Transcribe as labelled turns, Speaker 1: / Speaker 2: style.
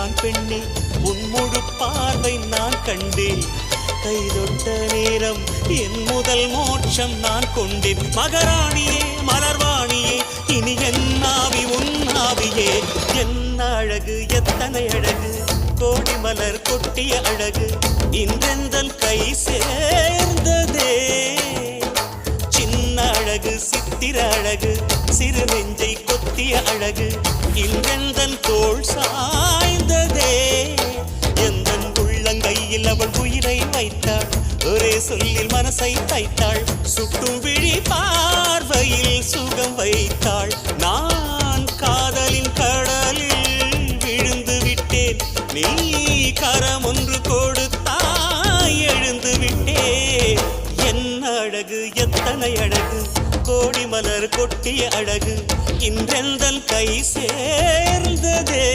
Speaker 1: நீதான் பெண்ணே உன் முழு பார்வை நான் கண்டேன் கைதொட்ட நேரம் என் முதல் மோட்சம் நான் கொண்டேன் மகராணியே மலர்வாணியே இனி என் ஆவி உன் ஆவியே என்ன அழகு எத்தனை அழகு கோடி மலர் கொட்டிய அழகு இன்றெந்தன் கை சேர்ந்ததே சின்ன அழகு சித்திர அழகு சிறு நெஞ்சை கொத்திய அழகு இன்றெந்தன் தோள் சாய்ந்ததே எந்தன் உள்ளங்கையில் அவள் உயிரை வைத்தாள் ஒரே சொல்லில் மனசை தைத்தாள் சுட்டும் விழி பார்வையில் சுகம் வைத்தாள் நான் காதலின் கடலில் விழுந்து விட்டேன் நீ கரம் ஒன்று கொடுத்தாய் எழுந்து விட்டேன் என்ன அழகு எத்தனை அழகு கோடி மலர் கொட்டிய அழகு இன்றெந்தன் கை சேர்ந்ததே